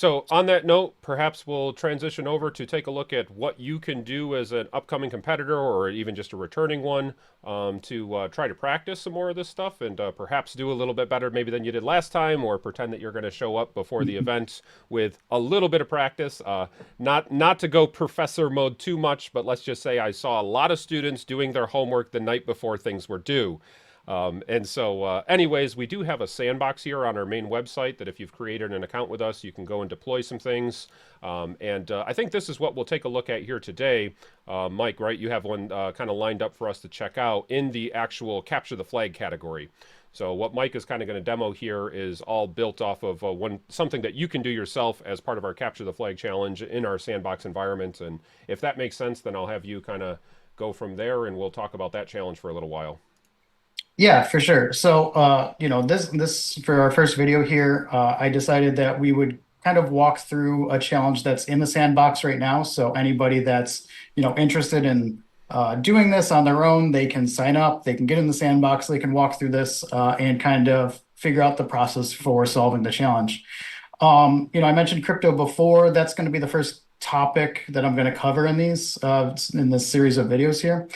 So, on that note, perhaps we'll transition over to take a look at what you can do as an upcoming competitor or even just a returning one to try to practice some more of this stuff and perhaps do a little bit better maybe than you did last time, or pretend that you're going to show up before the event with a little bit of practice. Not to go professor mode too much, but let's just say I saw a lot of students doing their homework the night before things were due. Anyways, we do have a sandbox here on our main website that if you've created an account with us, you can go and deploy some things. I think this is what we'll take a look at here today. Mike, right? You have one kind of lined up for us to check out in the actual capture the flag category. So what Mike is kind of going to demo here is all built off of something that you can do yourself as part of our capture the flag challenge in our sandbox environment. And if that makes sense, then I'll have you kind of go from there, and we'll talk about that challenge for a little while. Yeah, for sure. So, this for our first video here, I decided that we would kind of walk through a challenge that's in the sandbox right now. So anybody that's, interested in doing this on their own, they can sign up, they can get in the sandbox, they can walk through this and kind of figure out the process for solving the challenge. I mentioned crypto before. That's going to be the first topic that I'm going to cover in this series of videos here.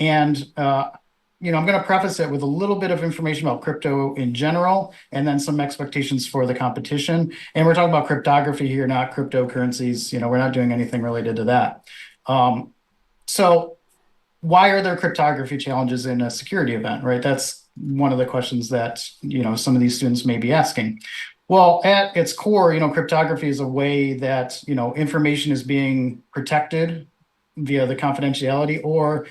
And I'm going to preface it with a little bit of information about crypto in general, and then some expectations for the competition. And we're talking about cryptography here, not cryptocurrencies. We're not doing anything related to that. So why are there cryptography challenges in a security event, right? That's one of the questions that, some of these students may be asking. Well, at its core, cryptography is a way that, information is being protected via the confidentiality or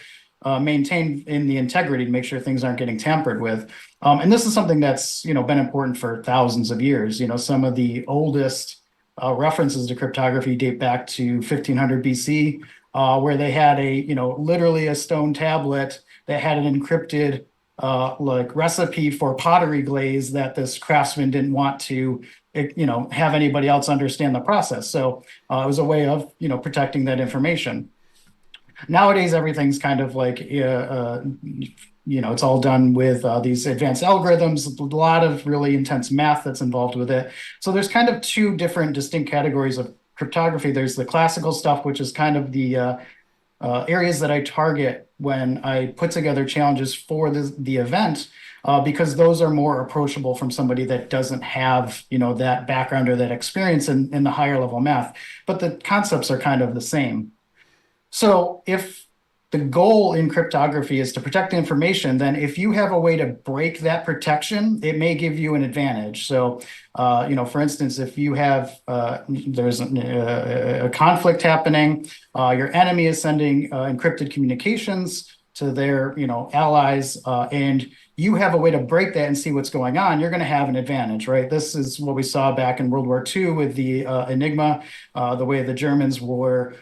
maintained in the integrity to make sure things aren't getting tampered with. And this is something that's, been important for thousands of years. Some of the oldest references to cryptography date back to 1500 BC, where they had literally a stone tablet that had an encrypted recipe for pottery glaze that this craftsman didn't want to have anybody else understand the process. So it was a way of protecting that information. Nowadays, everything's kind of like, it's all done with these advanced algorithms, a lot of really intense math that's involved with it. So there's kind of two different distinct categories of cryptography. There's the classical stuff, which is kind of the areas that I target when I put together challenges for the event, because those are more approachable from somebody that doesn't have, that background or that experience in the higher level math. But the concepts are kind of the same. So if the goal in cryptography is to protect the information, then if you have a way to break that protection, it may give you an advantage. So, for instance, if you have there's a conflict happening, your enemy is sending encrypted communications to their allies, and you have a way to break that and see what's going on, you're going to have an advantage, right? This is what we saw back in World War II with the Enigma, the way the Germans were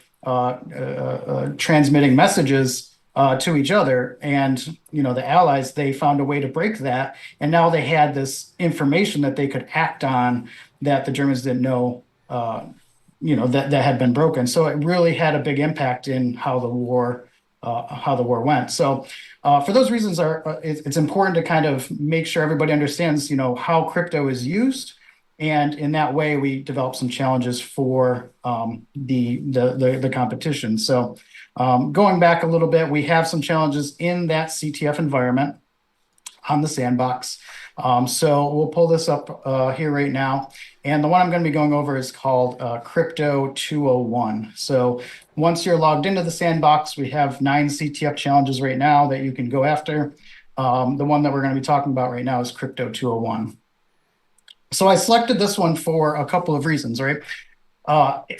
transmitting messages to each other, and the allies, they found a way to break that, and now they had this information that they could act on that the Germans didn't know that had been broken. So it really had a big impact in how the war went. So for those reasons, it's important to kind of make sure everybody understands how crypto is used. And in that way, we develop some challenges for the competition. So going back a little bit, we have some challenges in that CTF environment on the sandbox. So we'll pull this up here right now. And the one I'm going to be going over is called Crypto 201. So once you're logged into the sandbox, we have 9 CTF challenges right now that you can go after. The one that we're going to be talking about right now is Crypto 201. So I selected this one for a couple of reasons, right?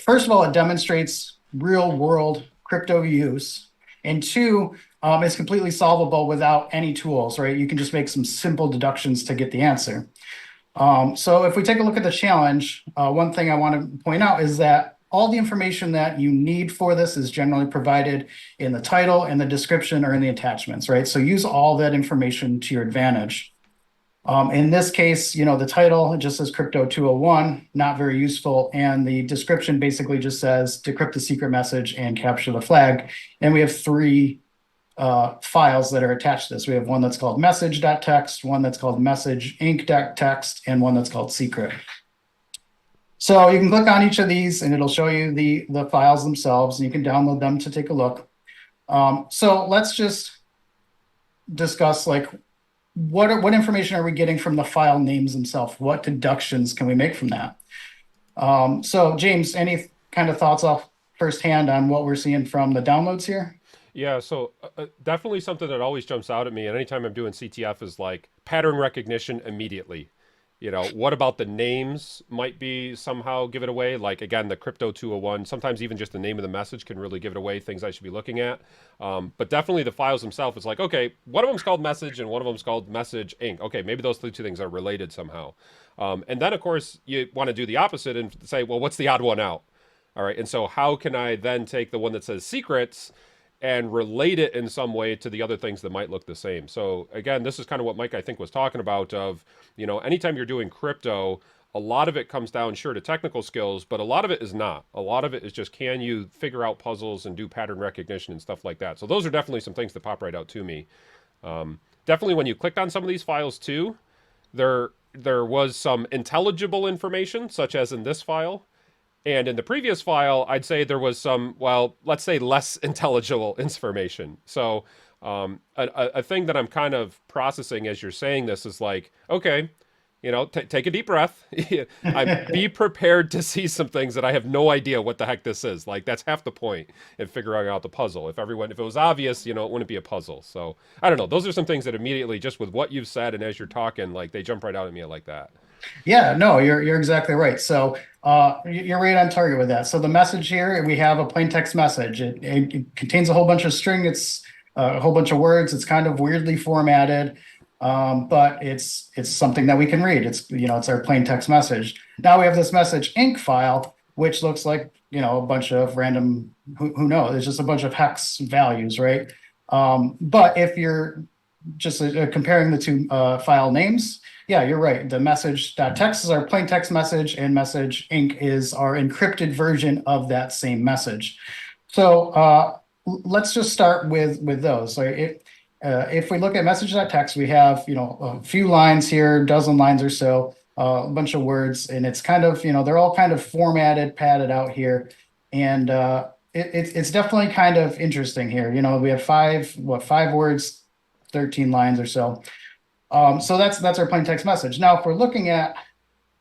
First of all, it demonstrates real world crypto use. And two, it's completely solvable without any tools, right? You can just make some simple deductions to get the answer. So if we take a look at the challenge, one thing I want to point out is that all the information that you need for this is generally provided in the title, in the description, or in the attachments, right? So use all that information to your advantage. In this case, the title just says Crypto 201, not very useful. And the description basically just says decrypt the secret message and capture the flag. And we have 3 files that are attached to this. We have one that's called message.txt, one that's called message.inc.txt, and one that's called secret. So you can click on each of these and it'll show you the files themselves and you can download them to take a look. So let's just discuss like what information are we getting from the file names themselves? What deductions can we make from that? So James, any kind of thoughts off firsthand on what we're seeing from the downloads here? Yeah, so definitely something that always jumps out at me, and anytime I'm doing CTF is like pattern recognition immediately. What about the names might be somehow give it away? Like again, the crypto 201, sometimes even just the name of the message can really give it away, things I should be looking at. But definitely the files themselves, it's like, okay, one of them's called message and one of them's called message inc. Okay, maybe those two things are related somehow. And then, of course, you want to do the opposite and say, well, what's the odd one out? All right, and so how can I then take the one that says secrets and relate it in some way to the other things that might look the same. So again, this is kind of what Mike I think was talking about of, anytime you're doing crypto, a lot of it comes down sure to technical skills, but a lot of it is not. A lot of it is just can you figure out puzzles and do pattern recognition and stuff like that. So those are definitely some things that pop right out to me. Definitely when you clicked on some of these files too, there was some intelligible information, such as in this file, and in the previous file, I'd say there was some, well, let's say less intelligible information. So a thing that I'm kind of processing as you're saying this is like, okay, take a deep breath. Be prepared to see some things that I have no idea what the heck this is. Like that's half the point in figuring out the puzzle. If it was obvious, it wouldn't be a puzzle. So I don't know. Those are some things that immediately, just with what you've said and as you're talking, like they jump right out at me like that. Yeah, no, you're exactly right. So you're right on target with that. So the message here, we have a plain text message. It contains a whole bunch of string. It's a whole bunch of words. It's kind of weirdly formatted, but it's something that we can read. It's our plain text message. Now we have this message inc file, which looks like a bunch of random who knows? It's just a bunch of hex values, right? But if you're just comparing the two file names. Yeah, you're right. The message.text is our plain text message, and message inc is our encrypted version of that same message. So let's just start with those. So if we look at message.text, we have a few lines here, a dozen lines or so, a bunch of words, and it's kind of they're all kind of formatted, padded out here, and it's definitely kind of interesting here. We have five words, 13 lines or so. So that's our plain text message. Now, if we're looking at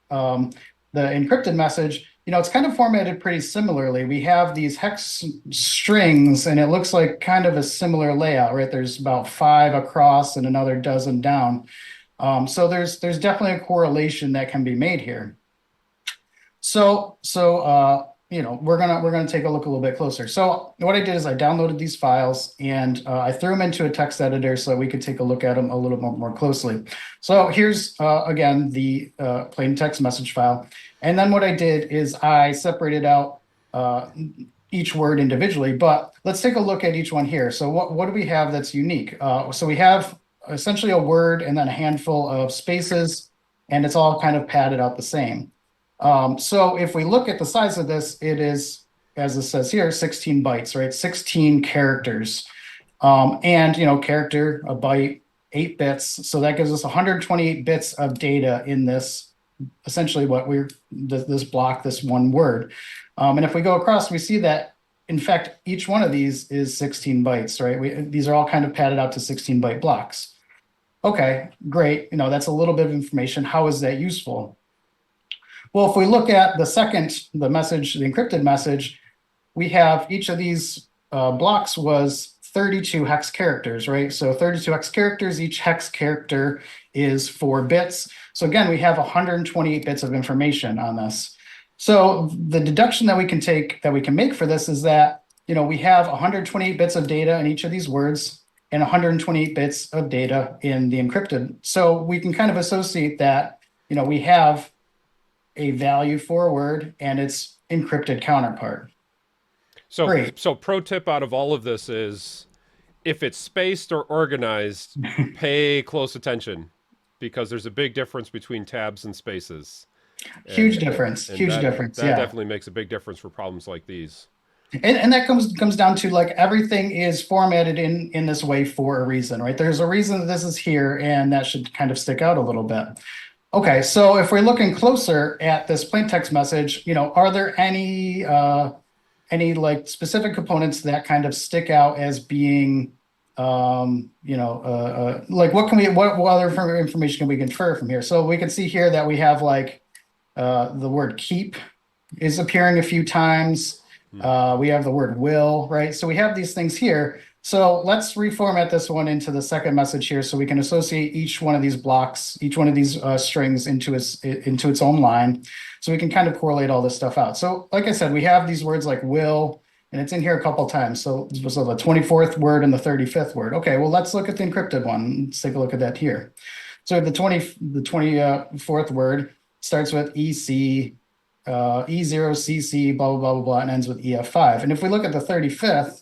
the encrypted message, it's kind of formatted pretty similarly. We have these hex strings, and it looks like kind of a similar layout, right? There's about 5 across and another dozen down. So there's definitely a correlation that can be made here. So we're gonna take a look a little bit closer. So what I did is I downloaded these files and I threw them into a text editor so we could take a look at them a little more closely. So here's again the plain text message file, and then what I did is I separated out each word individually. But let's take a look at each one here. So what do we have that's unique? So we have essentially a word and then a handful of spaces, and it's all kind of padded out the same. So if we look at the size of this, it is, as it says here, 16 bytes, right? 16 characters. And, character, a byte, 8 bits. So that gives us 128 bits of data in this, essentially this block, this one word. And if we go across, we see that, in fact, each one of these is 16 bytes, right? These are all kind of padded out to 16-byte blocks. Okay, great. That's a little bit of information. How is that useful? Well, if we look at the encrypted message, we have each of these blocks was 32 hex characters, right? So 32 hex characters, each hex character is 4 bits. So again, we have 128 bits of information on this. So the deduction that we can make for this is that, we have 128 bits of data in each of these words and 128 bits of data in the encrypted. So we can kind of associate that, we have a value for a word and its encrypted counterpart. So, Great. so pro tip out of all of this is if it's spaced or organized, pay close attention because there's a big difference between tabs and spaces. Huge And difference. and Huge difference. that Yeah. definitely makes a big difference for problems like these. And that comes down to like everything is formatted in this way for a reason, right? There's a reason that this is here, and that should kind of stick out a little bit. Okay, so if we're looking closer at this plain text message, are there any like specific components that kind of stick out as being like what other information can we infer from here? So we can see here that we have like the word keep is appearing a few times. Hmm. We have the word will, right? So we have these things here. So let's reformat this one into the second message here so we can associate each one of these blocks, each one of these strings into its own line. So we can kind of correlate all this stuff out. So like I said, we have these words like will, and it's in here a couple times. So this was the 24th word and the 35th word. Okay, well, let's look at the encrypted one. Let's take a look at that here. So the 24th word starts with EC, E0CC, blah, blah, blah, blah, blah, and ends with EF5. And if we look at the 35th,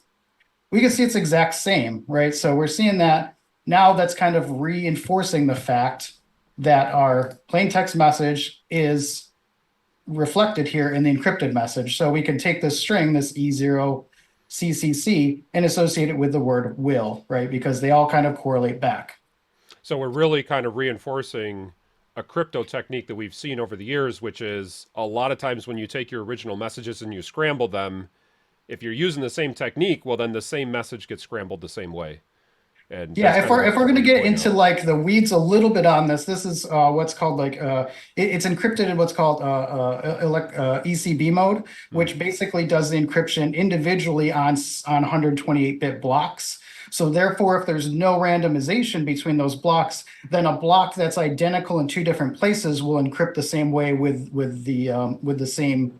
we can see it's exact same, right? So we're seeing that now that's kind of reinforcing the fact that our plain text message is reflected here in the encrypted message. So we can take this string, this E0 CCC, and associate it with the word will, right? Because they all kind of correlate back. So we're really kind of reinforcing a crypto technique that we've seen over the years, which is a lot of times when you take your original messages and you scramble them, if you're using the same technique, well, then the same message gets scrambled the same way. And Yeah, that's if kind of we're if we're what going to you're get pointing into out. like the weeds a little bit on this, this is what's called like it's encrypted in what's called ECB mode, Hmm. which basically does the encryption individually on 128-bit blocks. So therefore, if there's no randomization between those blocks, then a block that's identical in two different places will encrypt the same way with the same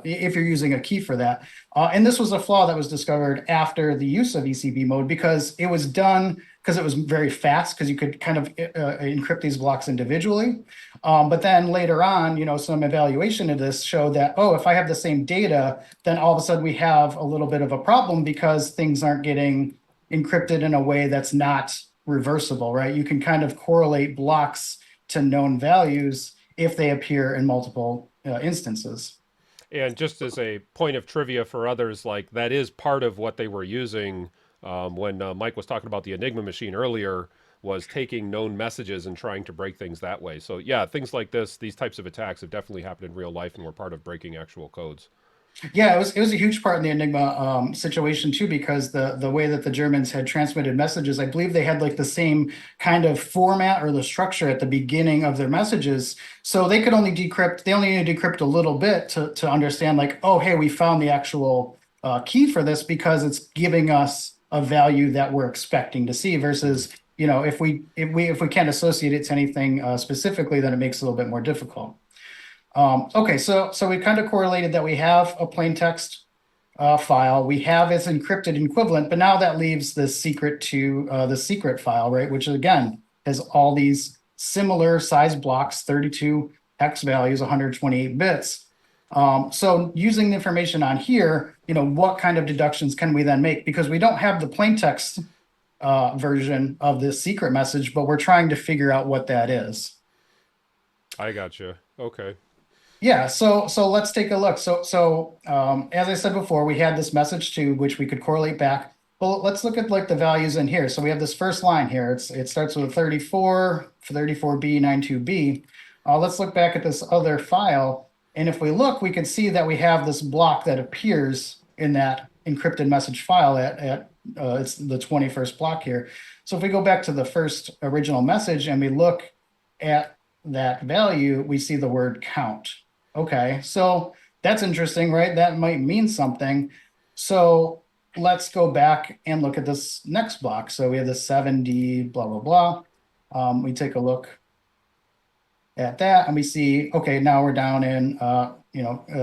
if you're using a key for that. And this was a flaw that was discovered after the use of ECB mode because it was done because it was very fast because you could kind of encrypt these blocks individually. But then later on, some evaluation of this showed that, oh, if I have the same data, then all of a sudden we have a little bit of a problem because things aren't getting encrypted in a way that's not reversible, right? You can kind of correlate blocks to known values if they appear in multiple instances. And just as a point of trivia for others, like that is part of what they were using when Mike was talking about the Enigma machine earlier, was taking known messages and trying to break things that way. So yeah, things like this, these types of attacks have definitely happened in real life and were part of breaking actual codes. Yeah, it was a huge part in the Enigma situation too, because the way that the Germans had transmitted messages, I believe they had like the same kind of format or the structure at the beginning of their messages. So they could only decrypt, they only need to decrypt a little bit to understand like, oh, hey, we found the actual key for this because it's giving us a value that we're expecting to see Hmm. versus, if we can't associate it to anything specifically, then it makes it a little bit more difficult. Okay, so we kind of correlated that we have a plain text file, we have its encrypted equivalent, but now that leaves the secret to the secret file, right? Which again has all these similar size blocks, 32 hex values, 128 bits. So using the information on here, what kind of deductions can we then make? Because we don't have the plain text version of this secret message, but we're trying to figure out what that is. I gotcha. Okay. Yeah, so let's take a look. So as I said before, we had this message too, which we could correlate back. Well, let's look at like the values in here. So we have this first line here. It starts with a 34, 34B, 92B. Let's look back at this other file. And if we look, we can see that we have this block that appears in that encrypted message file at it's the 21st block here. So if we go back to the first original message and we look at that value, we see the word count. Okay, so that's interesting, right? That might mean something. So let's go back and look at this next block. So we have the 7D, blah, blah, blah. We take a look at that and we see, okay, now we're down in,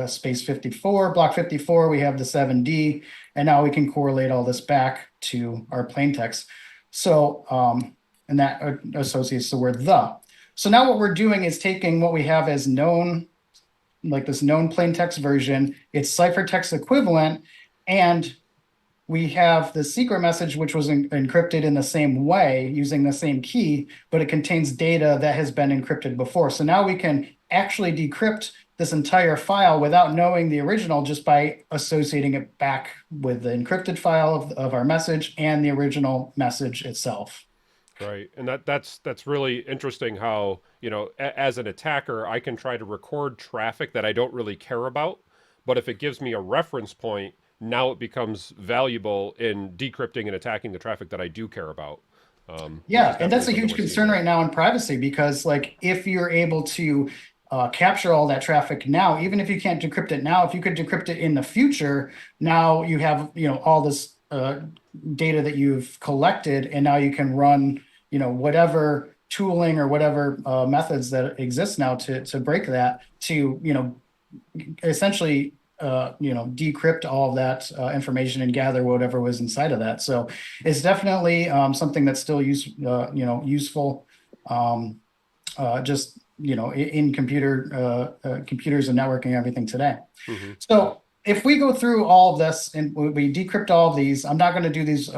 space 54, block 54, we have the 7D, and now we can correlate all this back to our plain text. So, and that associates the word the. So now what we're doing is taking what we have as known, like this known plain text version, its ciphertext equivalent, and we have the secret message, which was encrypted in the same way using the same key, but it contains data that has been encrypted before. So now we can actually decrypt this entire file without knowing the original just by associating it back with the encrypted file of our message and the original message itself. Right. And that's really interesting how as an attacker, I can try to record traffic that I don't really care about, but if it gives me a reference point, now it becomes valuable in decrypting and attacking the traffic that I do care about, which is Yeah, and definitely that's a something huge we're seeing concern here. right now in privacy because, like, if you're able to capture all that traffic now, even if you can't decrypt it now, if you could decrypt it in the future, now you have, all this data that you've collected, and now you can run, whatever tooling or whatever methods that exist now to break that to, essentially decrypt all of that information and gather whatever was inside of that. So it's definitely something that's still useful. Um, just in computers and networking and everything today. Hmm. So if we go through all of this and we decrypt all of these, I'm not going to do these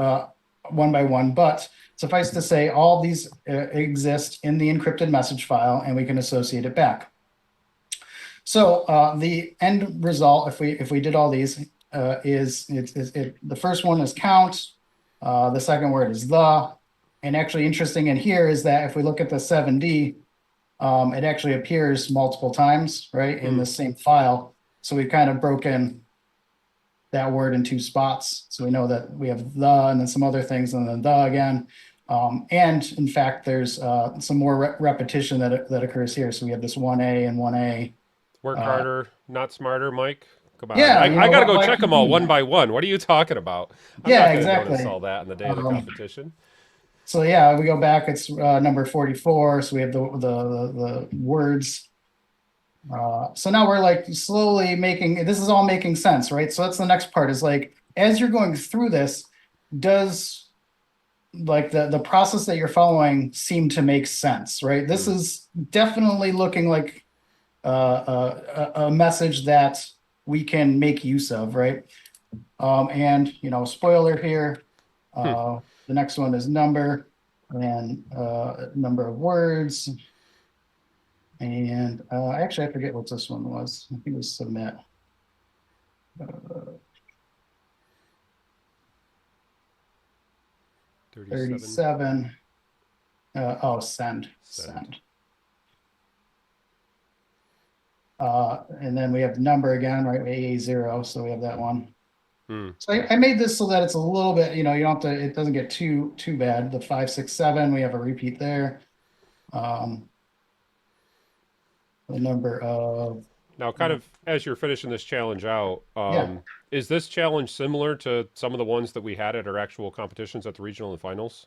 one by one, but suffice to say, all of these exist in the encrypted message file, and we can associate it back. So the end result, if we did all these, the first one is count, the second word is the, and actually interesting in here is that if we look at the 7D, it actually appears multiple times, right, in Hmm. the same file. So we've kind of broken that word in two spots. So we know that we have the and then some other things and then the again. And in fact, there's some more repetition that occurs here. So we have this 1A and 1A. Work Uh, harder, not smarter, Mike. Come on. yeah, I got to go why check keep them all doing one that? by one. What are you talking about? I'm Yeah, not going to notice exactly. all that on the day of the Um, competition. so yeah, we go back. It's number 44. So we have the words. So now we're like slowly making this is all making sense, right? So that's the next part is like as you're going through this, does like the process that you're following seem to make sense, right? This Hmm. is definitely looking like a message that we can make use of, right? And spoiler here, Hmm. the next one is number and number of words. And actually, I forget what this one was. I think it was submit. Uh, 37 37. Oh, send, send. send. And then we have number again, right? AA0. So we have that one. Hmm. So I made this so that it's a little bit, you don't have to, it doesn't get too bad. The 567, we have a repeat there. Um, the number of, Now, kind of as you're finishing this challenge out, yeah. is this challenge similar to some of the ones that we had at our actual competitions at the regional and finals?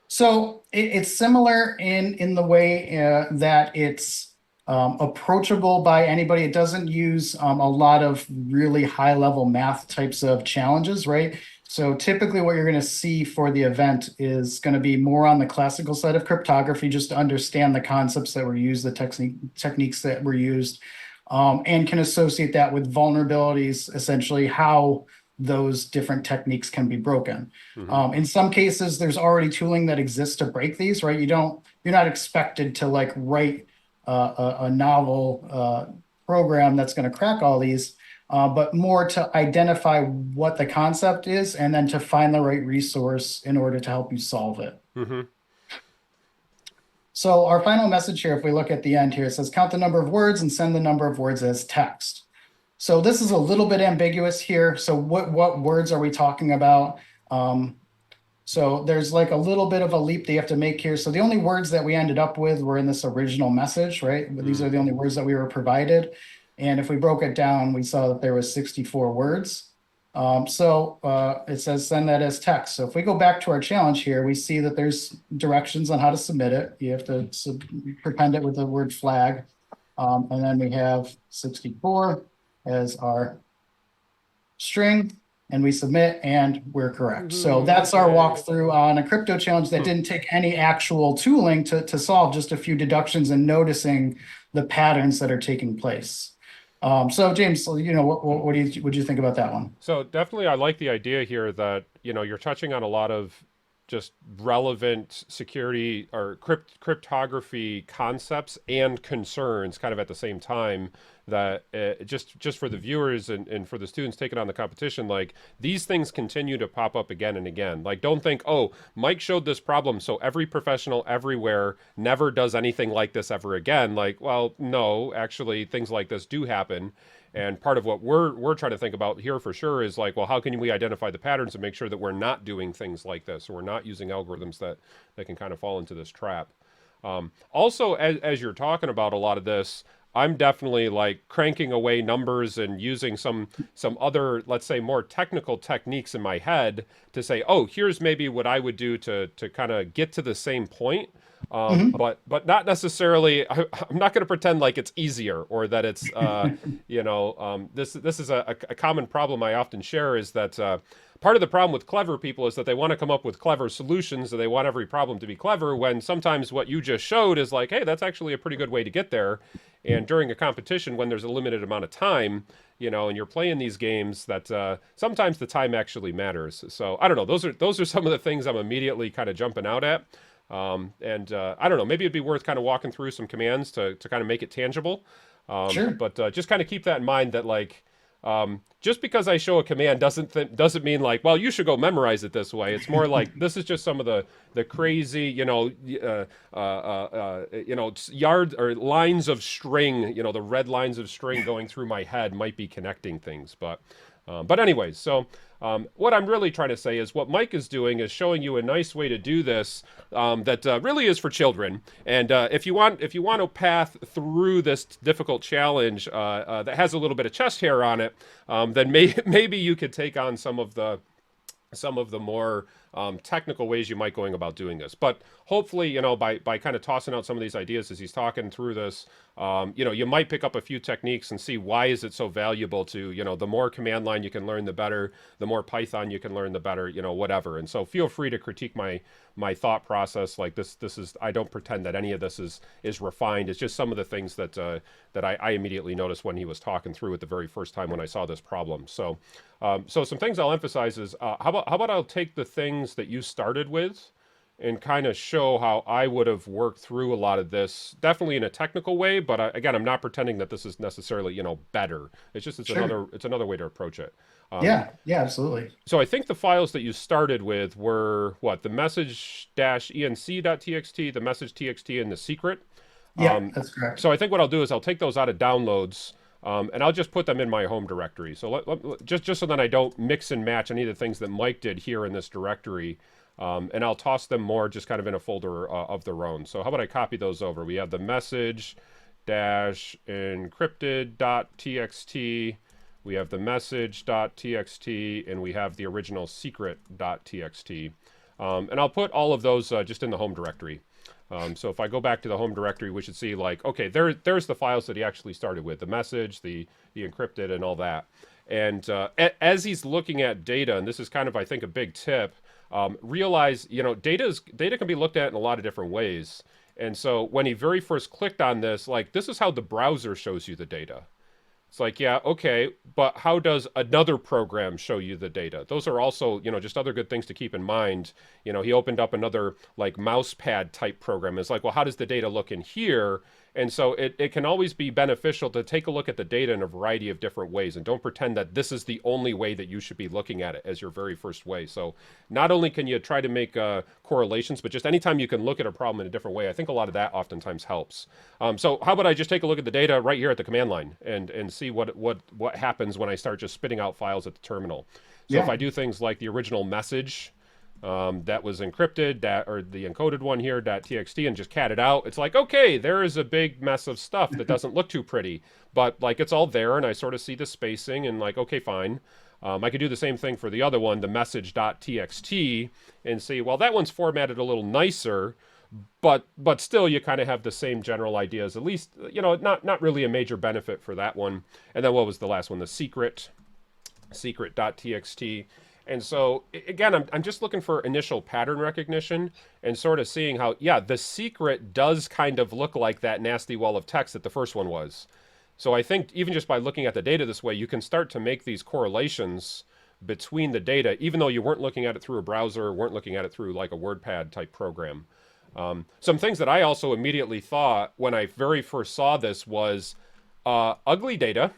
So it's similar in the way that it's approachable by anybody. It doesn't use a lot of really high level math types of challenges, right? So typically, what you're going to see for the event is going to be more on the classical side of cryptography, just to understand the concepts that were used, the techniques that were used, and can associate that with vulnerabilities, essentially how those different techniques can be broken. Hmm. In some cases, there's already tooling that exists to break these, right? You're not expected to like write a novel program that's going to crack all these, but more to identify what the concept is and then to find the right resource in order to help you solve it. Hmm. So our final message here, if we look at the end here, it says count the number of words and send the number of words as text. So this is a little bit ambiguous here. So what words are we talking about? So there's like a little bit of a leap that you have to make here. So the only words that we ended up with were in this original message, right? These Hmm. are the only words that we were provided. And if we broke it down, we saw that there was 64 words. It says send that as text. So if we go back to our challenge here, we see that there's directions on how to submit it. You have to prepend it with the word flag. And then we have 64 as our string, and we submit and we're correct. So Woohoo! that's our Yay! walkthrough on a crypto challenge that Hmm. didn't take any actual tooling to solve, just a few deductions and noticing the patterns that are taking place. So James, what do you think about that one? So definitely, I like the idea here that you're touching on a lot of just relevant security or cryptography concepts and concerns kind of at the same time, that just for the viewers and for the students taking on the competition, like these things continue to pop up again and again. Like, don't think, oh, Mike showed this problem, so every professional everywhere never does anything like this ever again. Like, well, no, actually things like this do happen. And part of what we're trying to think about here for sure is like, well, how can we identify the patterns and make sure that we're not doing things like this, or we're not using algorithms that can kind of fall into this trap. Also, as you're talking about a lot of this, I'm definitely like cranking away numbers and using some other, let's say, more technical techniques in my head to say, oh, here's maybe what I would do to kind of get to the same point. Mhm. But not necessarily. I'm not going to pretend like it's easier or that it's this is a common problem I often share, is that part of the problem with clever people is that they want to come up with clever solutions and they want every problem to be clever, when sometimes what you just showed is like, hey, that's actually a pretty good way to get there. And during a competition, when there's a limited amount of time, and you're playing these games, that sometimes the time actually matters. So I don't know. Those are some of the things I'm immediately kind of jumping out at. And I don't know, maybe it'd be worth kind of walking through some commands to kind of make it tangible. Sure. But just kind of keep that in mind, that like, just because I show a command doesn't mean like, well, you should go memorize it this way. It's more like this is just some of the crazy, yards or lines of string, the red lines of string going through my head might be connecting things. But anyways, so what I'm really trying to say is what Mike is doing is showing you a nice way to do this, that really is for children. And if you want to path through this difficult challenge that has a little bit of chest hair on it, then maybe you could take on some of the more technical ways you might going about doing this. But hopefully, by kind of tossing out some of these ideas as he's talking through this, you might pick up a few techniques and see why is it so valuable to, the more command line you can learn, the better. The more Python you can learn, the better, whatever. And so feel free to critique my thought process. Like this is, I don't pretend that any of this is refined. It's just some of the things that I immediately noticed when he was talking through it the very first time when I saw this problem. So some things I'll emphasize is how about I'll take the things that you started with and kind of show how I would have worked through a lot of this, definitely in a technical way. But again, I'm not pretending that this is necessarily better. It's just Sure. it's another way to approach it. Um, Yeah. Yeah, absolutely. so I think the files that you started with were what, the message-enc.txt, the message.txt, and the secret. Yeah, Um, that's correct. so I think what I'll do is I'll take those out of downloads, and I'll just put them in my home directory. So just so that I don't mix and match any of the things that Mike did here in this directory, and I'll toss them more just kind of in a folder of their own. So how about I copy those over? We have the message dash encrypted.txt. We have the message.txt, and we have the original secret.txt. And I'll put all of those just in the home directory. So if I go back to the home directory, we should see like, okay, there's the files that he actually started with, the message, the encrypted, and all that. And as he's looking at data, and this is kind of, I think, a big tip, realize, data can be looked at in a lot of different ways. And so when he very first clicked on this, like, this is how the browser shows you the data. It's like, yeah, okay, but how does another program show you the data? Those are also, just other good things to keep in mind. He opened up another like mouse pad type program. It's like, well, how does the data look in here? And so it can always be beneficial to take a look at the data in a variety of different ways, and don't pretend that this is the only way that you should be looking at it as your very first way. So not only can you try to make correlations, but just anytime you can look at a problem in a different way, I think a lot of that oftentimes helps. So how about I just take a look at the data right here at the command line and see what happens when I start just spitting out files at the terminal. So if Yeah. I do things like the original message, that was encrypted, or the encoded one here, .txt, and just cat it out. It's like, okay, there is a big mess of stuff that doesn't look too pretty, but like it's all there, and I sort of see the spacing, and like, okay, fine. I could do the same thing for the other one, the message.txt, and see, well, that one's formatted a little nicer, but still, you kind of have the same general ideas. At least, not really a major benefit for that one. And then what was the last one? The secret.txt. And so again, I'm just looking for initial pattern recognition and sort of seeing how, yeah, the secret does kind of look like that nasty wall of text that the first one was. So I think even just by looking at the data this way, you can start to make these correlations between the data, even though you weren't looking at it through a browser or weren't looking at it through like a WordPad type program. Some things that I also immediately thought when I very first saw this was ugly data.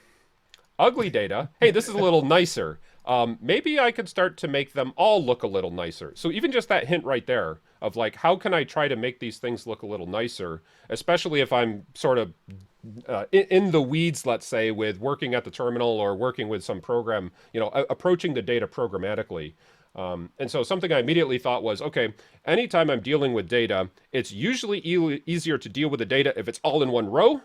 Ugly data. Hey, this is a little nicer. Maybe I could start to make them all look a little nicer. So even just that hint right there of like, how can I try to make these things look a little nicer, especially if I'm sort of in the weeds, let's say, with working at the terminal or working with some program, approaching the data programmatically. And so something I immediately thought was, okay, anytime I'm dealing with data, it's usually easier to deal with the data if it's all in one row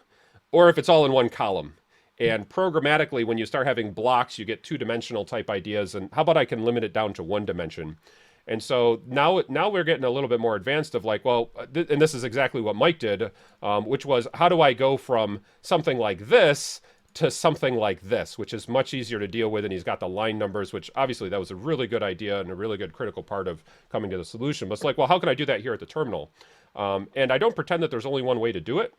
or if it's all in one column. And programmatically, when you start having blocks, you get two-dimensional type ideas. And how about I can limit it down to one dimension? And so now we're getting a little bit more advanced of like, well, and this is exactly what Mike did, which was how do I go from something like this to something like this, which is much easier to deal with. And he's got the line numbers, which obviously that was a really good idea and a really good critical part of coming to the solution. But it's like, well, how can I do that here at the terminal? And I don't pretend that there's only one way to do it.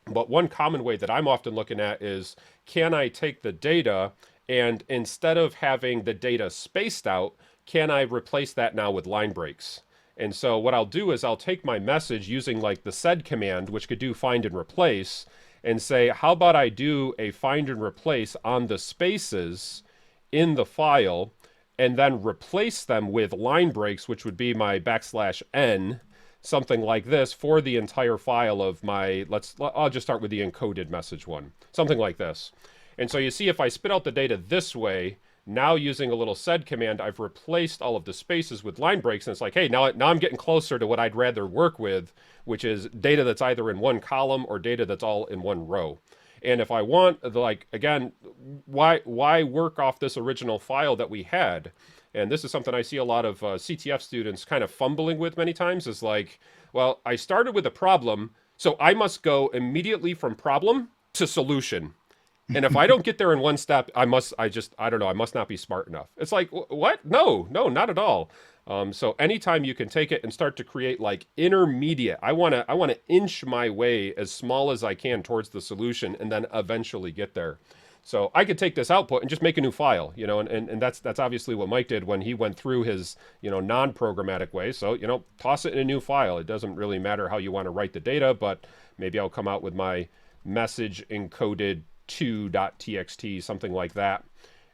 But one common way that I'm often looking at is, can I take the data and instead of having the data spaced out, can I replace that now with line breaks? And so what I'll do is I'll take my message using like the sed command, which could do find and replace, and say, how about I do a find and replace on the spaces in the file and then replace them with line breaks, which would be my \n, something like this for the entire file of my, I'll just start with the encoded message one, something like this. And so you see if I spit out the data this way, now using a little sed command, I've replaced all of the spaces with line breaks. And it's like, hey, now I'm getting closer to what I'd rather work with, which is data that's either in one column or data that's all in one row. And if I want, like, again, why work off this original file that we had? And this is something I see a lot of CTF students kind of fumbling with many times is like, well, I started with a problem, so I must go immediately from problem to solution. And if I don't get there in one step, I don't know, I must not be smart enough. It's like, what? No, not at all. So anytime you can take it and start to create like intermediate, I want to inch my way as small as I can towards the solution and then eventually get there. So I could take this output and just make a new file, and that's obviously what Mike did when he went through his, non-programmatic way. So, toss it in a new file. It doesn't really matter how you want to write the data, but maybe I'll come out with my message encoded 2.txt, something like that.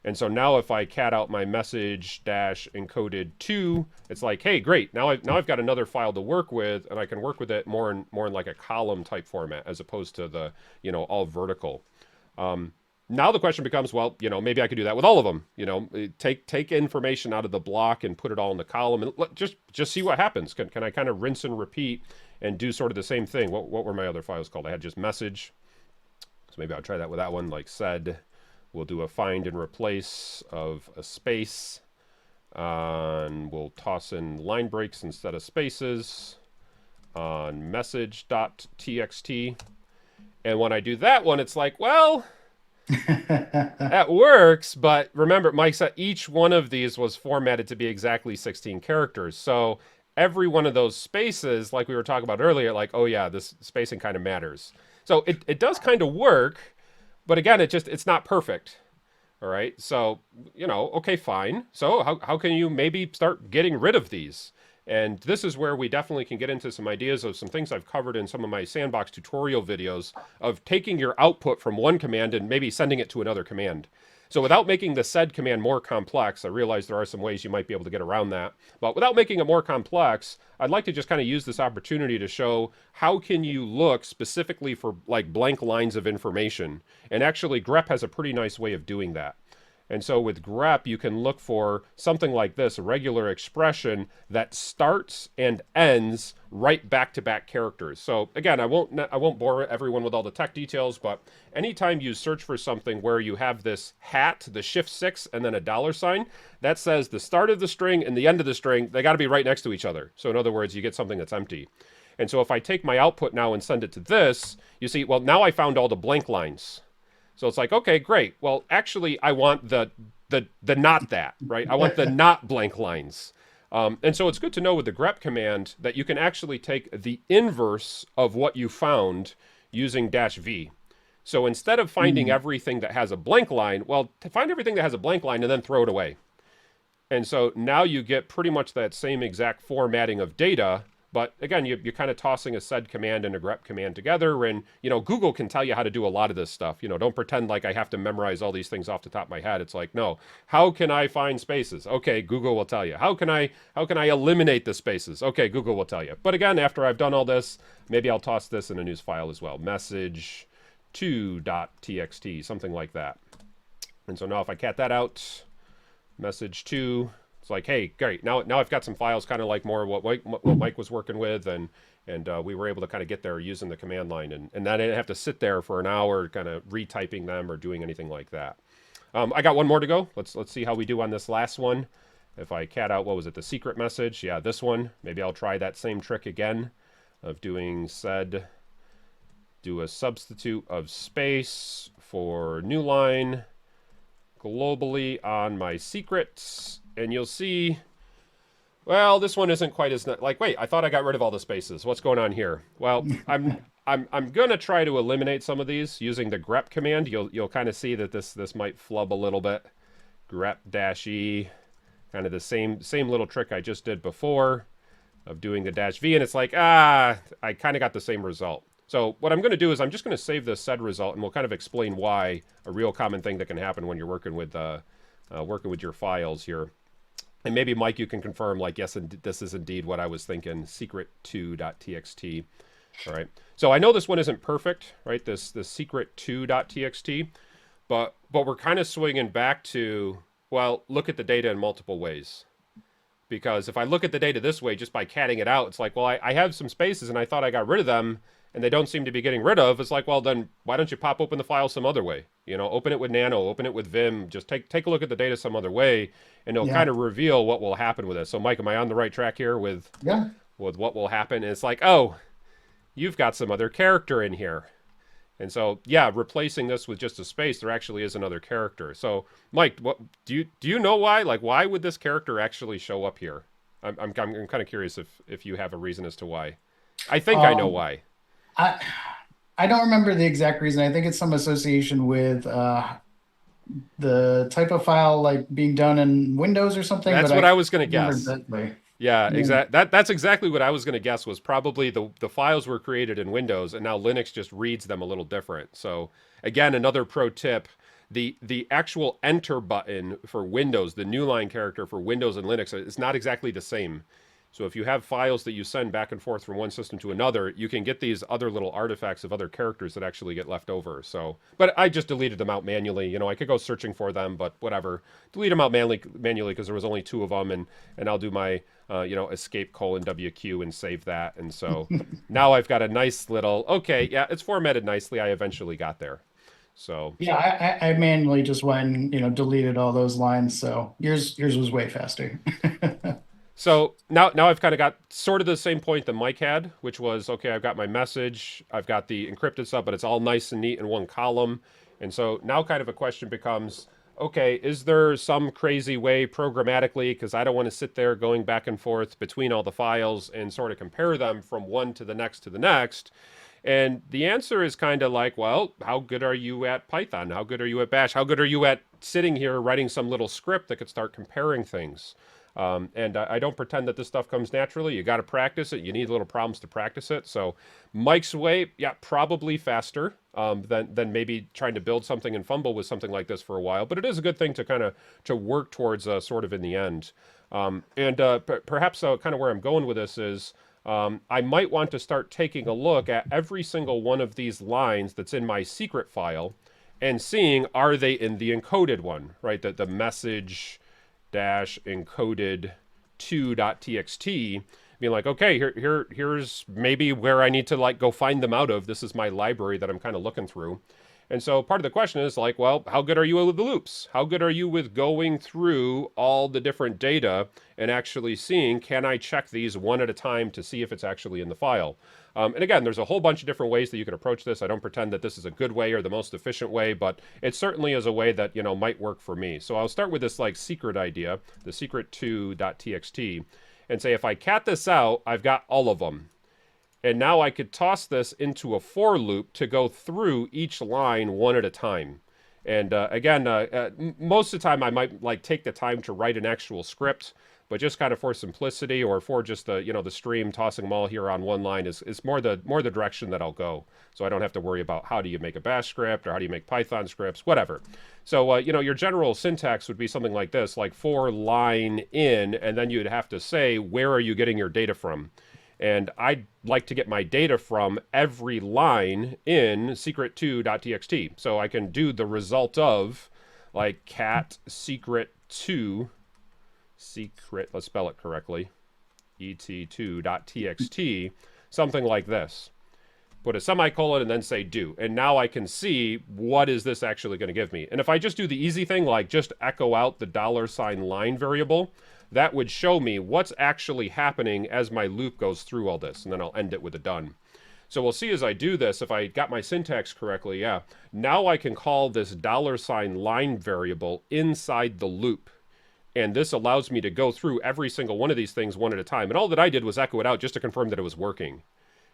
And so now if I cat out my message dash encoded 2, it's like, hey, great. Now I've got another file to work with, and I can work with it more in like a column type format as opposed to the, all vertical. Now the question becomes, well, maybe I could do that with all of them. Take information out of the block and put it all in the column, and just see what happens. Can I kind of rinse and repeat and do sort of the same thing? What were my other files called? I had just message. So maybe I'll try that with that one, like sed. We'll do a find and replace of a space. And we'll toss in line breaks instead of spaces on message.txt. And when I do that one, it's like, well, that works, but remember, Mike said each one of these was formatted to be exactly 16 characters. So every one of those spaces, like we were talking about earlier, like, oh yeah, this spacing kind of matters. So it does kind of work, but again, it's not perfect. All right. So, okay, fine. So how can you maybe start getting rid of these? And this is where we definitely can get into some ideas of some things I've covered in some of my sandbox tutorial videos of taking your output from one command and maybe sending it to another command. So without making the sed command more complex, I realize there are some ways you might be able to get around that. But without making it more complex, I'd like to just kind of use this opportunity to show how can you look specifically for like blank lines of information. And actually grep has a pretty nice way of doing that. And so with grep, you can look for something like this, a regular expression that starts and ends right back-to-back characters. So again, I won't bore everyone with all the tech details, but anytime you search for something where you have this hat, the shift 6, and then a $, that says the start of the string and the end of the string, they got to be right next to each other. So in other words, you get something that's empty. And so if I take my output now and send it to this, you see, well, now I found all the blank lines. So it's like, okay, great. Well, actually, I want the not that, right? I want the not blank lines. And so it's good to know with the grep command that you can actually take the inverse of what you found using -v. So instead of finding everything that has a blank line, well, find everything that has a blank line and then throw it away. And so now you get pretty much that same exact formatting of data. But again, you're kind of tossing a sed command and a grep command together. And, Google can tell you how to do a lot of this stuff. Don't pretend like I have to memorize all these things off the top of my head. It's like, no, how can I find spaces? Okay, Google will tell you. How can I eliminate the spaces? Okay, Google will tell you. But again, after I've done all this, maybe I'll toss this in a news file as well. Message2.txt, something like that. And so now if I cat that out, message to, it's like, hey, great, now I've got some files kind of like more what Mike was working with, and we were able to kind of get there using the command line, and I didn't have to sit there for an hour kind of retyping them or doing anything like that. I got one more to go. Let's see how we do on this last one. If I cat out, what was it, the secret message? Yeah, this one. Maybe I'll try that same trick again of doing sed, do a substitute of space for new line globally on my secrets, and you'll see, well, this one isn't quite as like, wait, I thought I got rid of all the spaces. What's going on here? Well, I'm gonna try to eliminate some of these using the grep command. You'll kind of see that this might flub a little bit. Grep -e, kind of the same little trick I just did before of doing the -v, and it's like, I kind of got the same result. So what I'm going to do is I'm just going to save this sed result, and we'll kind of explain why, a real common thing that can happen when you're working with your files here. And maybe, Mike, you can confirm, like, yes, this is indeed what I was thinking, secret2.txt. All right. So I know this one isn't perfect, right, this secret2.txt, but we're kind of swinging back to, well, look at the data in multiple ways. Because if I look at the data this way, just by catting it out, it's like, well, I have some spaces, and I thought I got rid of them, and they don't seem to be getting rid of. It's like, well, then why don't you pop open the file some other way? Open it with Nano, open it with Vim. Just take a look at the data some other way, and it'll Yeah. kind of reveal what will happen with it. So, Mike, am I on the right track here with Yeah. what will happen? And it's like, oh, you've got some other character in here. And so, yeah, replacing this with just a space, there actually is another character. So, Mike, what do you know why? Like, why would this character actually show up here? I'm kind of curious if you have a reason as to why. I think I know Um, why. I I don't remember the exact reason. I think it's some association with the type of file like being done in Windows or something, but That's I what I can't was gonna remember guess. exactly. Yeah, Yeah. That's exactly what I was gonna guess, was probably the files were created in Windows, and now Linux just reads them a little different. So again, another pro tip: the actual enter button for Windows, the new line character for Windows and Linux, is not exactly the same. So if you have files that you send back and forth from one system to another, you can get these other little artifacts of other characters that actually get left over. So, but I just deleted them out manually. I could go searching for them, but whatever. Delete them out manually because there was only two of them, and I'll do my escape :WQ and save that. And so now I've got a nice little, okay, yeah, it's formatted nicely. I eventually got there. So Yeah, I manually just went and, deleted all those lines. So yours was way faster. So now I've kind of got sort of the same point that Mike had, which was, okay, I've got my message, I've got the encrypted stuff, but it's all nice and neat in one column. And so now kind of a question becomes, okay, is there some crazy way programmatically, because I don't want to sit there going back and forth between all the files and sort of compare them from one to the next to the next? And the answer is kind of like, well, how good are you at Python? How good are you at Bash? How good are you at sitting here writing some little script that could start comparing things? And I don't pretend that this stuff comes naturally. You got to practice it. You need little problems to practice it. So Mike's way, yeah, probably faster than maybe trying to build something and fumble with something like this for a while. But it is a good thing to kind of to work towards sort of in the end. And perhaps kind of where I'm going with this is I might want to start taking a look at every single one of these lines that's in my secret file and seeing, are they in the encoded one, right? The message dash encoded 2.txt, being like, okay, here's maybe where I need to like go find them out of. This is my library that I'm kind of looking through. And so part of the question is like, well, how good are you with the loops? How good are you with going through all the different data and actually seeing, can I check these one at a time to see if it's actually in the file? And again, there's a whole bunch of different ways that you could approach this. I don't pretend that this is a good way or the most efficient way, but it certainly is a way that, might work for me. So I'll start with this like secret idea, the secret2.txt, and say if I cat this out, I've got all of them. And now I could toss this into a for loop to go through each line one at a time. And again, most of the time I might like take the time to write an actual script, but just kind of for simplicity or for just the the stream, tossing them all here on one line is more the direction that I'll go. So I don't have to worry about how do you make a Bash script or how do you make Python scripts, whatever. So your general syntax would be something like this, like for line in, and then you'd have to say where are you getting your data from. And I'd like to get my data from every line in secret2.txt. So I can do the result of like cat secret2, secret, let's spell it correctly, et2.txt, something like this. Put a semicolon and then say do. And now I can see what is this actually going to give me. And if I just do the easy thing, like just echo out the $line variable, that would show me what's actually happening as my loop goes through all this. And then I'll end it with a done. So we'll see as I do this, if I got my syntax correctly, yeah. Now I can call this $line variable inside the loop. And this allows me to go through every single one of these things one at a time. And all that I did was echo it out just to confirm that it was working.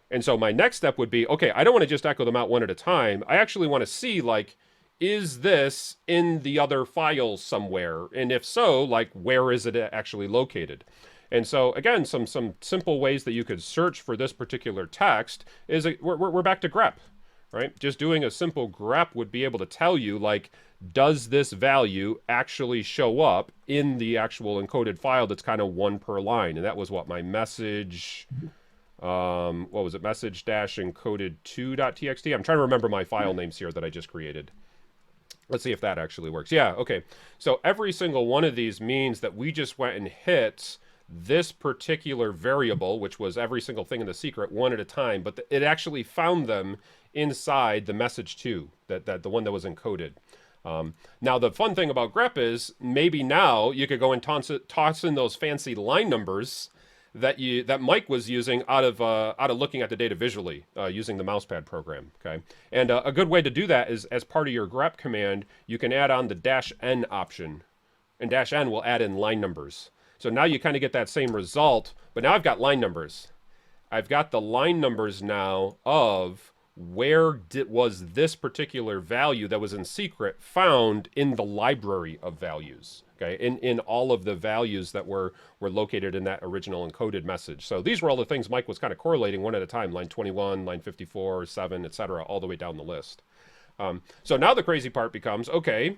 And so my next step would be, okay, I don't want to just echo them out one at a time. I actually want to see, like, is this in the other files somewhere? And if so, like, where is it actually located? And so, again, some simple ways that you could search for this particular text is, we're back to grep, right? Just doing a simple grep would be able to tell you, like, does this value actually show up in the actual encoded file that's kind of one per line? And that was what my message... what was it? Message dash encoded 2.txt. I'm trying to remember my file names here that I just created. Let's see if that actually works. Yeah, okay. So every single one of these means that we just went and hit this particular variable, which was every single thing in the secret one at a time, but it actually found them inside the message 2, that the one that was encoded. Now, the fun thing about grep is maybe now you could go and toss in those fancy line numbers that Mike was using out of looking at the data visually using the mousepad program. Okay, and a good way to do that is as part of your grep command, you can add on the -n option, and -n will add in line numbers. So now you kind of get that same result, but now I've got line numbers. I've got the line numbers now of where was this particular value that was in secret found in the library of values. Okay, in all of the values that were located in that original encoded message. So these were all the things Mike was kind of correlating one at a time, line 21, line 54, 7, etc., all the way down the list. So now the crazy part becomes, okay,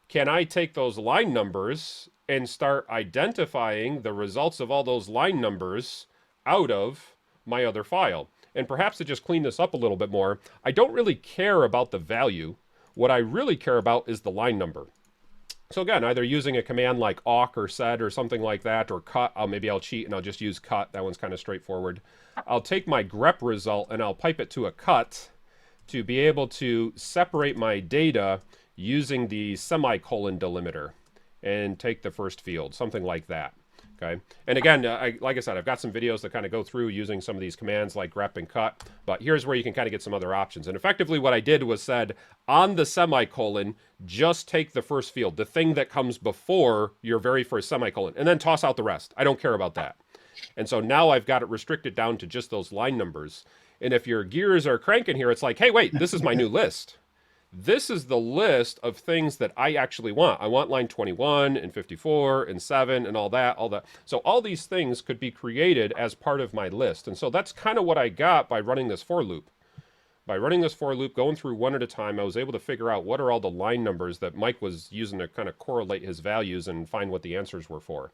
can I take those line numbers and start identifying the results of all those line numbers out of my other file? And perhaps to just clean this up a little bit more, I don't really care about the value. What I really care about is the line number. So again, either using a command like awk or sed or something like that, or cut, maybe I'll cheat and I'll just use cut. That one's kind of straightforward. I'll take my grep result and I'll pipe it to a cut to be able to separate my data using the semicolon delimiter and take the first field, something like that. Okay, and again, like I said, I've got some videos that kind of go through using some of these commands like grep and cut, but here's where you can kind of get some other options. And effectively what I did was said, on the semicolon, just take the first field, the thing that comes before your very first semicolon, and then toss out the rest. I don't care about that. And so now I've got it restricted down to just those line numbers. And if your gears are cranking here, it's like, hey, wait, this is my new list. This is the list of things that I actually want. I want line 21 and 54 and 7 and all that. So all these things could be created as part of my list. And so that's kind of what I got by running this for loop. By running this for loop, going through one at a time, I was able to figure out what are all the line numbers that Mike was using to kind of correlate his values and find what the answers were for.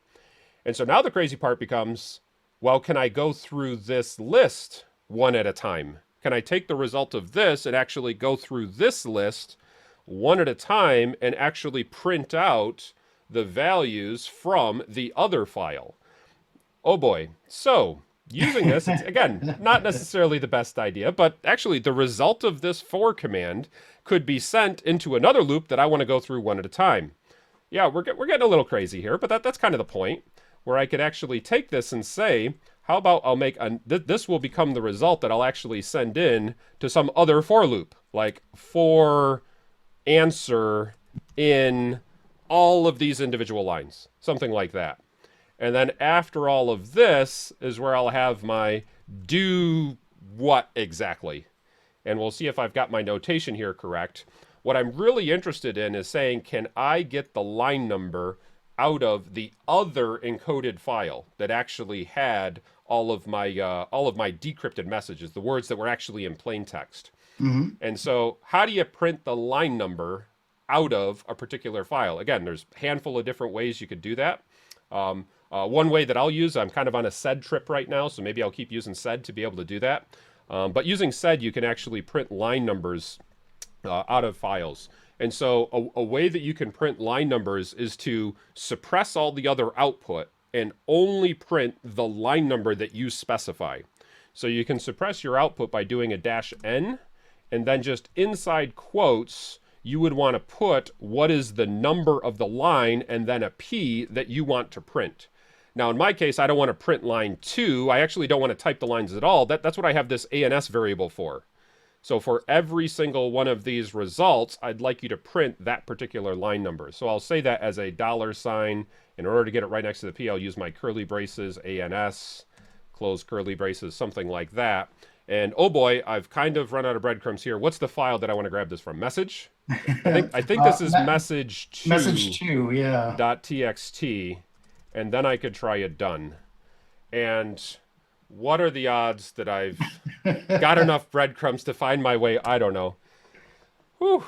And so now the crazy part becomes, well, can I go through this list one at a time? Can I take the result of this and actually go through this list one at a time and actually print out the values from the other file? Oh boy. So using this, it's, again, not necessarily the best idea, but actually the result of this for command could be sent into another loop that I want to go through one at a time. Yeah, we're getting a little crazy here, but that's kind of the point, where I could actually take this and say, how about I'll make this will become the result that I'll actually send in to some other for loop, like for answer in all of these individual lines, something like that. And then after all of this is where I'll have my do what exactly. And we'll see if I've got my notation here correct. What I'm really interested in is saying, can I get the line number out of the other encoded file that actually had all of my decrypted messages, the words that were actually in plain text. Hmm. And so, how do you print the line number out of a particular file? Again, there's a handful of different ways you could do that. One way that I'll use, I'm kind of on a SED trip right now, so maybe I'll keep using SED to be able to do that. But using SED, you can actually print line numbers out of files. And so a way that you can print line numbers is to suppress all the other output and only print the line number that you specify. So you can suppress your output by doing a -n, and then just inside quotes, you would want to put what is the number of the line and then a P that you want to print. Now, in my case, I don't want to print line 2. I actually don't want to type the lines at all. That's what I have this ANS variable for. So for every single one of these results, I'd like you to print that particular line number. So I'll say that as a $sign. In order to get it right next to the P, I'll use my curly braces, ANS, close curly braces, something like that. And oh boy, I've kind of run out of breadcrumbs here. What's the file that I want to grab this from? Message? I think this is Message two, yeah. message2.txt, and then I could try a done. And what are the odds that I've got enough breadcrumbs to find my way? I don't know. Whew.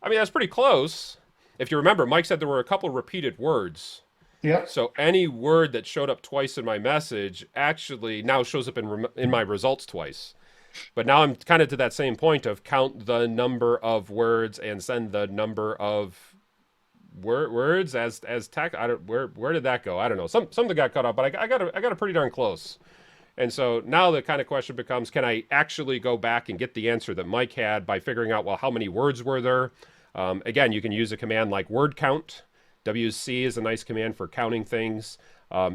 I mean, that's pretty close. If you remember, Mike said there were a couple repeated words. Yep. So any word that showed up twice in my message actually now shows up in my results twice. But now I'm kind of to that same point of count the number of words and send the number of words as text. I don't where did that go? I don't know. Something got cut off, but I got it pretty darn close. And so now the kind of question becomes, can I actually go back and get the answer that Mike had by figuring out, well, how many words were there? Again, you can use a command like word count. WC is a nice command for counting things.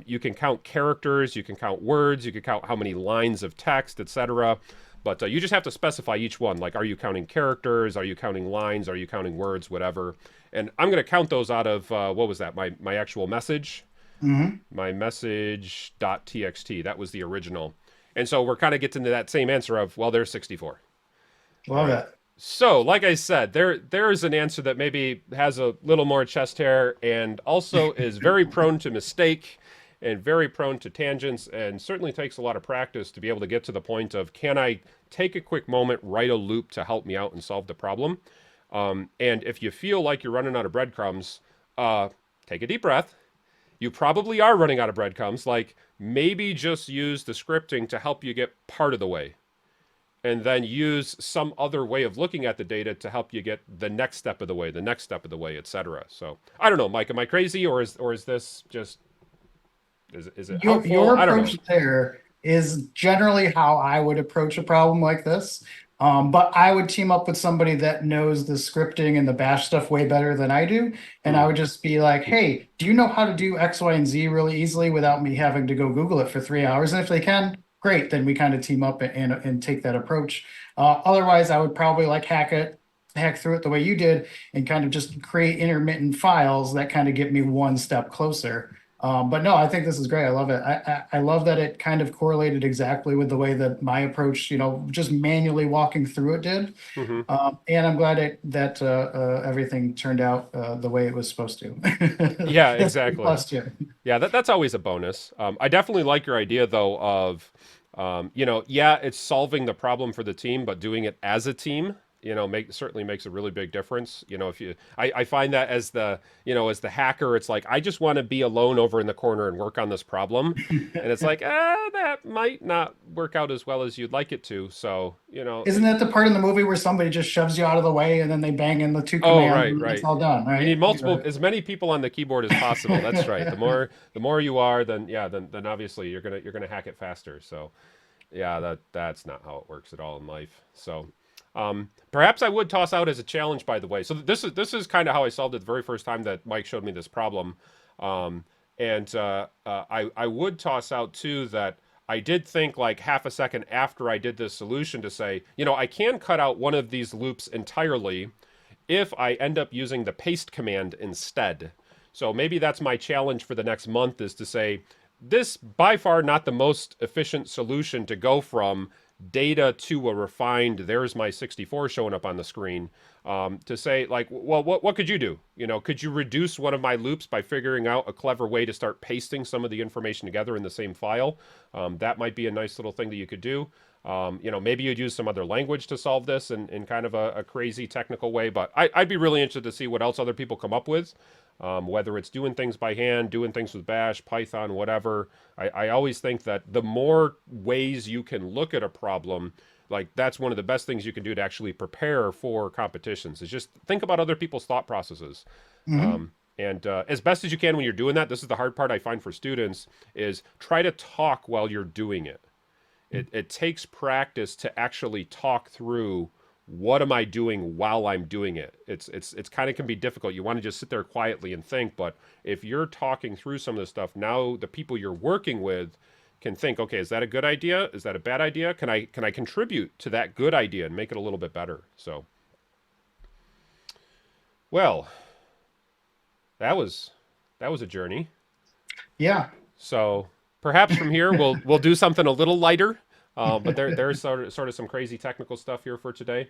You can count characters, you can count words, you can count how many lines of text, etc. But you just have to specify each one. Like, are you counting characters? Are you counting lines? Are you counting words? Whatever. And I'm going to count those out of, what was that? My actual message? Hmm. My message.txt. That was the original. And so we're kind of getting to that same answer of, well, there's 64. All Love right. it. So, like I said, there is an answer that maybe has a little more chest hair and also is very prone to mistake and very prone to tangents, and certainly takes a lot of practice to be able to get to the point of, can I take a quick moment, write a loop to help me out and solve the problem? And if you feel like you're running out of breadcrumbs, take a deep breath. You probably are running out of breadcrumbs. Like, maybe just use the scripting to help you get part of the way, and then use some other way of looking at the data to help you get the next step of the way, the next step of the way, etc. So I don't know, Mike, am I crazy, or is this just is it helpful? Your I don't know. approach there is generally how I would approach a problem like this. But I would team up with somebody that knows the scripting and the bash stuff way better than I do. And I Hmm. would just be like, hey, do you know how to do X, Y, and Z really easily without me having to go Google it for 3 hours? And if they can, great, then we kind of team up and take that approach. Otherwise, I would probably like hack through it the way you did and kind of just create intermittent files that kind of get me one step closer. But no, I think this is great. I love it. I love that it kind of correlated exactly with the way that my approach, just manually walking through it did. Hmm. And I'm glad that everything turned out the way it was supposed to. Yeah, That's a exactly. plus too. Yeah, that's always a bonus. I definitely like your idea though of, yeah, it's solving the problem for the team, but doing it as a team, certainly makes a really big difference. If I find that as as the hacker, it's like, I just want to be alone over in the corner and work on this problem. And it's like, that might not work out as well as you'd like it to. So, Isn't that the part in the movie where somebody just shoves you out of the way and then they bang in the two oh, commands right, and it's right. all done, You need right? multiple, as many people on the keyboard as possible. That's right. The more you are, then yeah, then obviously you're gonna hack it faster. So yeah, that's not how it works at all in life. So perhaps I would toss out as a challenge, by the way. So this is kind of how I solved it the very first time that Mike showed me this problem. And I would toss out too that I did think like half a second after I did this solution to say, I can cut out one of these loops entirely if I end up using the paste command instead. So maybe that's my challenge for the next month, is to say, this by far not the most efficient solution to go from data to a refined, there's my 64 showing up on the screen, to say like, well, what could you do? You know, could you reduce one of my loops by figuring out a clever way to start pasting some of the information together in the same file? That might be a nice little thing that you could do. You know, maybe you'd use some other language to solve this in kind of a crazy technical way, but I'd be really interested to see what else other people come up with. Whether it's doing things by hand, doing things with Bash, Python, whatever. I always think that the more ways you can look at a problem, like that's one of the best things you can do to actually prepare for competitions, is just think about other people's thought processes. Hmm. And as best as you can when you're doing that, this is the hard part I find for students, is try to talk while you're doing it. It takes practice to actually talk through what am I doing while I'm doing it. It's kind of can be difficult. You want to just sit there quietly and think, but if you're talking through some of this stuff, now the people you're working with can think, okay, is that a good idea? Is that a bad idea? Can I contribute to that good idea and make it a little bit better? So, well, that was that was a journey. Yeah. So perhaps from here we'll do something a little lighter. But there's sort of some crazy technical stuff here for today.